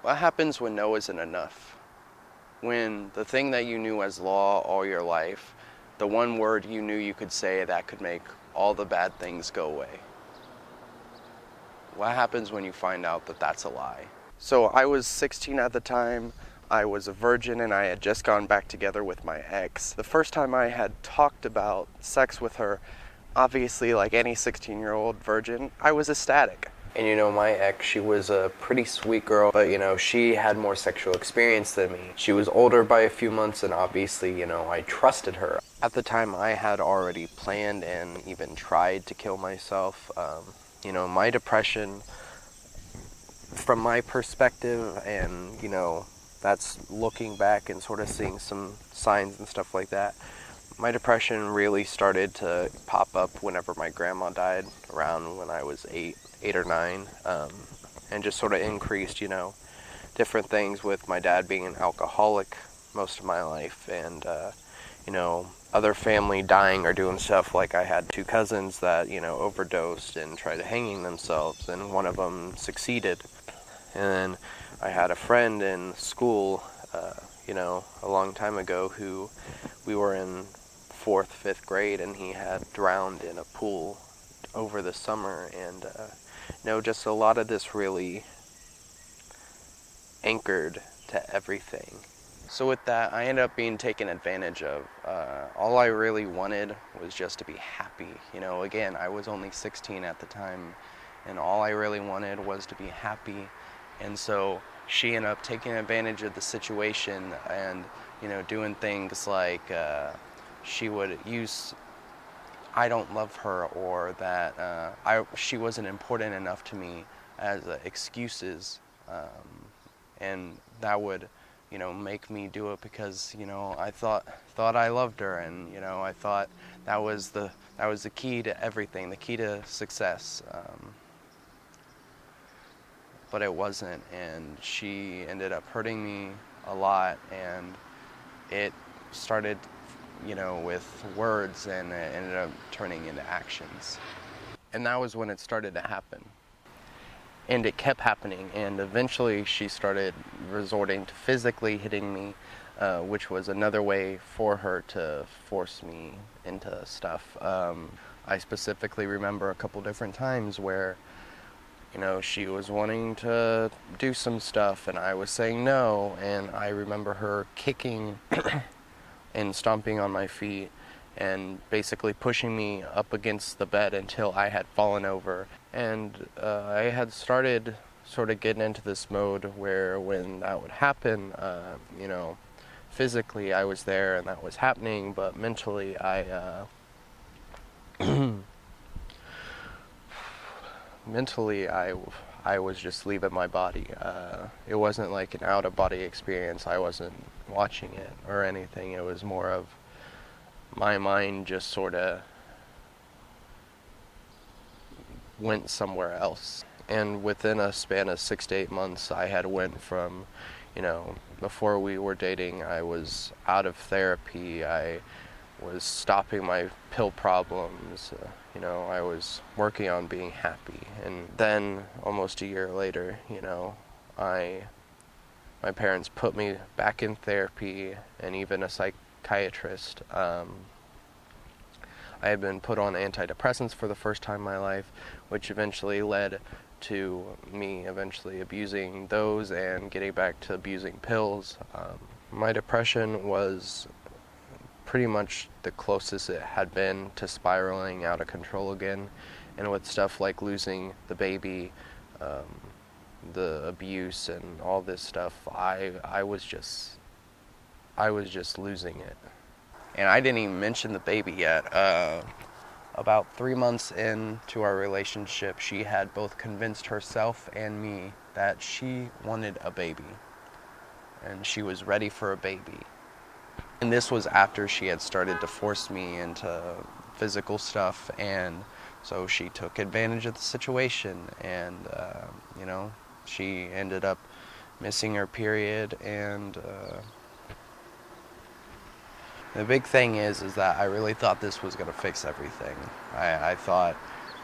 What happens when no isn't enough? When the thing that you knew as law all your life, the one word you knew you could say that could make all the bad things go away. What happens when you find out that that's a lie? So I was 16 at the time. I was a virgin and I had just gone back together with my ex. The first time I had talked about sex with her, obviously like any 16-year-old virgin, I was ecstatic. And you know, my ex, she was a pretty sweet girl, but you know, she had more sexual experience than me. She was older by a few months and obviously, you know, I trusted her. At the time, I had already planned and even tried to kill myself. You know, my depression, from my perspective, and you know, that's looking back and sort of seeing some signs and stuff like that. My depression really started to pop up whenever my grandma died, around when I was eight or nine, and just sort of increased, you know, different things with my dad being an alcoholic most of my life, and you know, other family dying or doing stuff. Like I had two cousins that, you know, overdosed and tried hanging themselves, and one of them succeeded. And then I had a friend in school, you know, a long time ago, who we were in 4th, 5th grade, and he had drowned in a pool over the summer. And you know, just a lot of this really anchored to everything. So with that, I ended up being taken advantage of. All I really wanted was just to be happy. You know, again, I was only 16 at the time, and all I really wanted was to be happy. And so she ended up taking advantage of the situation and, you know, doing things like she would use "I don't love her" or that she wasn't important enough to me as excuses, and that would, you know, make me do it because, you know, I thought I loved her, and you know, I thought that was the key to everything, the key to success. But it wasn't, and she ended up hurting me a lot, and it started, you know, with words, and it ended up turning into actions. And that was when it started to happen. And it kept happening, and eventually she started resorting to physically hitting me, which was another way for her to force me into stuff. I specifically remember a couple different times where, you know, she was wanting to do some stuff and I was saying no, and I remember her kicking and stomping on my feet and basically pushing me up against the bed until I had fallen over. And I had started sort of getting into this mode where when that would happen, you know, physically I was there and that was happening, but mentally I was just leaving my body. It wasn't like an out-of-body experience. I wasn't watching it or anything. It was more of my mind just sort of went somewhere else. And within a span of 6 to 8 months, I had went from, you know, before we were dating, I was out of therapy. I was stopping my pill problems. You know, I was working on being happy. And then almost a year later, you know, my parents put me back in therapy and even a psychiatrist. I had been put on antidepressants for the first time in my life, which eventually led to me eventually abusing those and getting back to abusing pills. My depression was pretty much the closest it had been to spiraling out of control again, and with stuff like losing the baby, the abuse and all this stuff, I was just losing it. And I didn't even mention the baby yet. About 3 months into our relationship, she had both convinced herself and me that she wanted a baby, and she was ready for a baby. And this was after she had started to force me into physical stuff, and so she took advantage of the situation, and you know, she ended up missing her period. And the big thing is that I really thought this was going to fix everything. I thought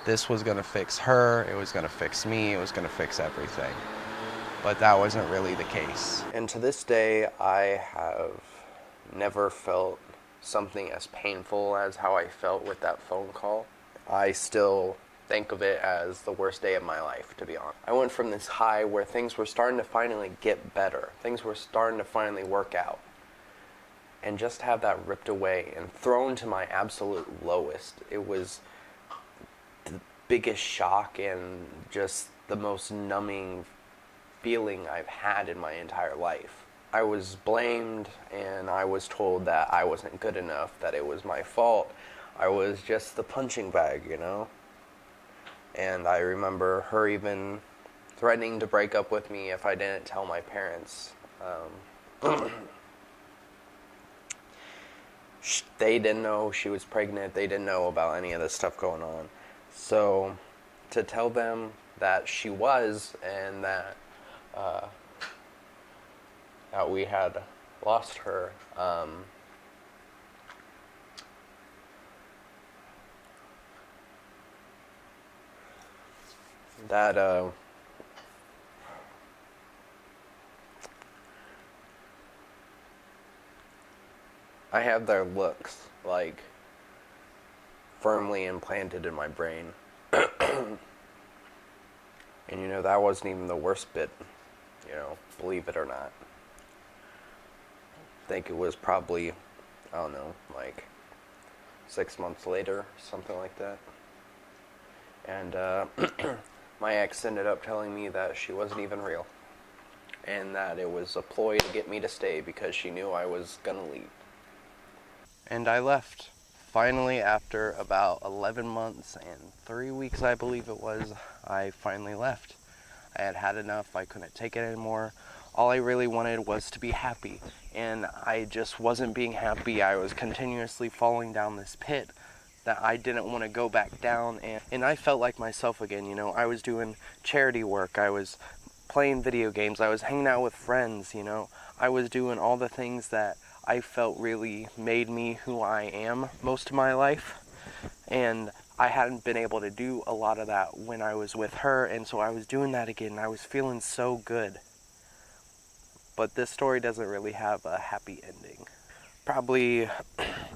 this was going to fix her, it was going to fix me, it was going to fix everything. but that wasn't really the case. And to this day, I have never felt something as painful as how I felt with that phone call. I still think of it as the worst day of my life, to be honest. I went from this high where things were starting to finally get better. Things were starting to finally work out. And just have that ripped away and thrown to my absolute lowest. It was the biggest shock and just the most numbing feeling I've had in my entire life. I was blamed and I was told that I wasn't good enough, that it was my fault. I was just the punching bag, you know? And I remember her even threatening to break up with me if I didn't tell my parents. They didn't know she was pregnant. They didn't know about any of this stuff going on. So to tell them that she was and that we had lost her, I have their looks, like, firmly implanted in my brain. And, you know, that wasn't even the worst bit, you know, believe it or not. I think it was probably, I don't know, like 6 months later, something like that. And my ex ended up telling me that she wasn't even real. And that it was a ploy to get me to stay because she knew I was gonna leave. And I left. Finally, after about 11 months and 3 weeks, I believe it was, I finally left. I had had enough. I couldn't take it anymore. All I really wanted was to be happy. And I just wasn't being happy. I was continuously falling down this pit that I didn't want to go back down. And I felt like myself again, you know. I was doing charity work. I was playing video games. I was hanging out with friends, you know. I was doing all the things that I felt really made me who I am most of my life. And I hadn't been able to do a lot of that when I was with her, and so I was doing that again, and I was feeling so good. But this story doesn't really have a happy ending. Probably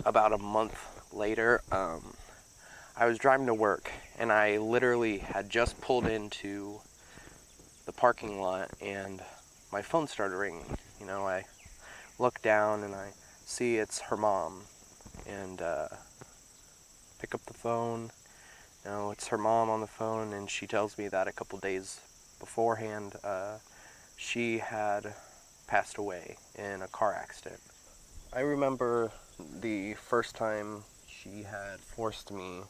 about a month later, I was driving to work, and I literally had just pulled into the parking lot, and my phone started ringing. You know, I look down, and I see it's her mom, and pick up the phone. You know, it's her mom on the phone, and she tells me that a couple days beforehand, she had passed away in a car accident. I remember the first time she had forced me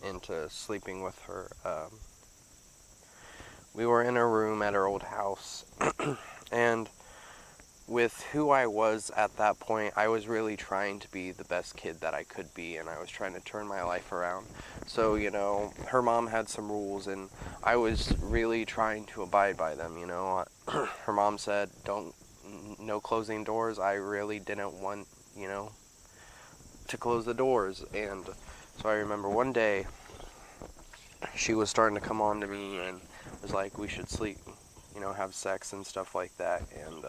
into sleeping with her. We were in a room at her old house, and with who I was at that point, I was really trying to be the best kid that I could be, and I was trying to turn my life around. So, you know, her mom had some rules, and I was really trying to abide by them, you know. Her mom said, no closing doors. I really didn't want, you know, to close the doors. And so I remember one day, she was starting to come on to me and was like, we should sleep, you know, have sex and stuff like that. And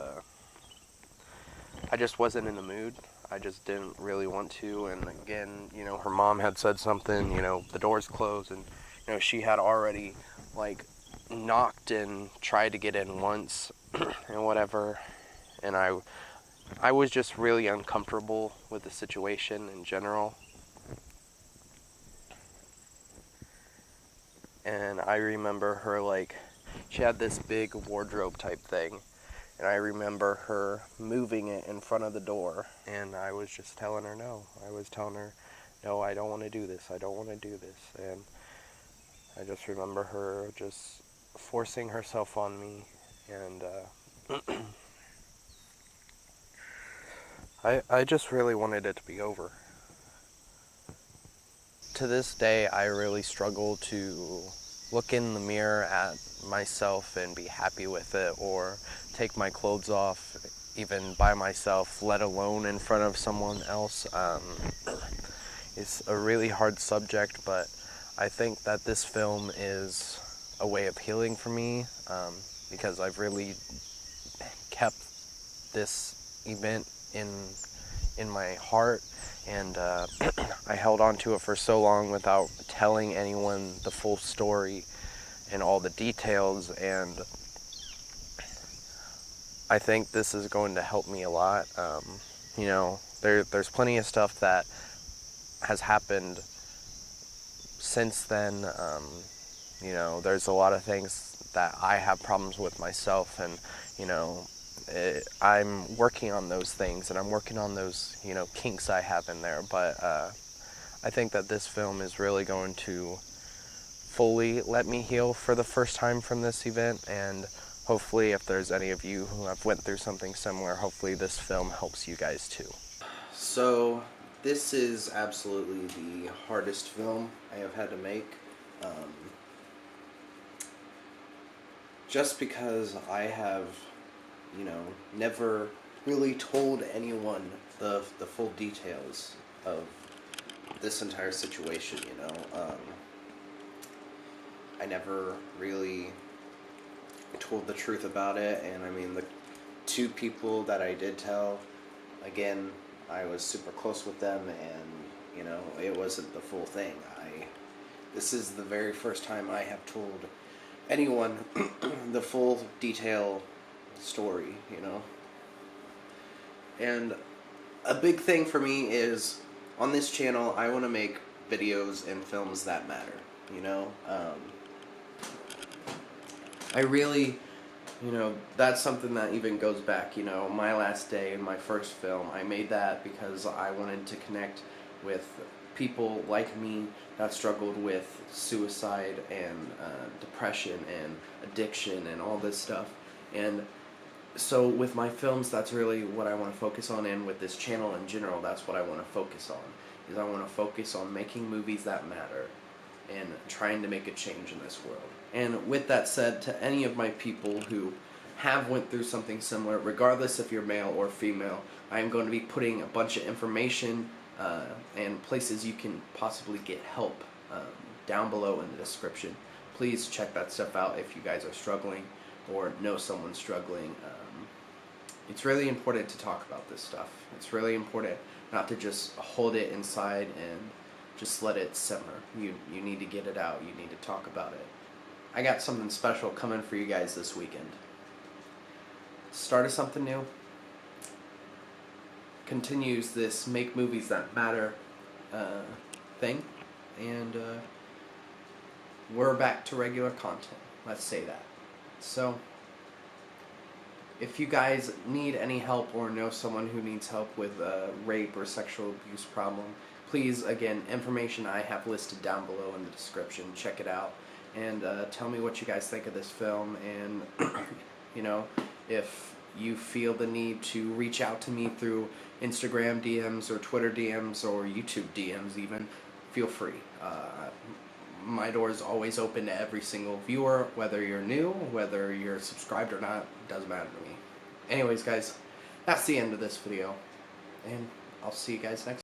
I just wasn't in the mood. I just didn't really want to. And again, you know, her mom had said something, you know, the door's closed, and, you know, she had already, like, knocked and tried to get in once and whatever. And I was just really uncomfortable with the situation in general. And I remember her, like, she had this big wardrobe type thing. And I remember her moving it in front of the door. And I was just telling her no. I was telling her, no, I don't want to do this. I don't want to do this. And I just remember her just forcing herself on me. And I just really wanted it to be over. To this day, I really struggle to look in the mirror at myself and be happy with it, or take my clothes off even by myself, let alone in front of someone else. It's a really hard subject, but I think that this film is a way of healing for me, because I've really kept this event in my heart, and I held on to it for so long without telling anyone the full story and all the details, and I think this is going to help me a lot. You know, there's plenty of stuff that has happened since then. You know, there's a lot of things that I have problems with myself, and you know, I'm working on those things, and I'm working on those, you know, kinks I have in there. But I think that this film is really going to fully let me heal for the first time from this event, and hopefully if there's any of you who have went through something similar, hopefully this film helps you guys too. So this is absolutely the hardest film I have had to make, just because I have, you know, never really told anyone the full details of this entire situation, you know. I never really told the truth about it, and I mean, the two people that I did tell, again, I was super close with them, and you know, it wasn't the full thing. This is the very first time I have told anyone the full detail story, you know. And a big thing for me is, on this channel, I want to make videos and films that matter, you know. I really, you know, that's something that even goes back, you know, my last day in my first film. I made that because I wanted to connect with people like me that struggled with suicide and depression and addiction and all this stuff. And so with my films, that's really what I want to focus on, and with this channel in general, that's what I want to focus on. Is I want to focus on making movies that matter and trying to make a change in this world. And with that said, to any of my people who have went through something similar, regardless if you're male or female, I am going to be putting a bunch of information and places you can possibly get help down below in the description. Please check that stuff out if you guys are struggling or know someone struggling. It's really important to talk about this stuff. It's really important not to just hold it inside and just let it simmer. You need to get it out. You need to talk about it. I got something special coming for you guys this weekend. Started something new. Continues this Make Movies That Matter thing. And we're back to regular content. Let's say that. So, if you guys need any help or know someone who needs help with a rape or sexual abuse problem, please, again, information I have listed down below in the description. Check it out. And tell me what you guys think of this film. And, you know, if you feel the need to reach out to me through Instagram DMs or Twitter DMs or YouTube DMs even, feel free. My door is always open to every single viewer, whether you're new, whether you're subscribed or not, doesn't matter to me. Anyways, guys, that's the end of this video, and I'll see you guys next time.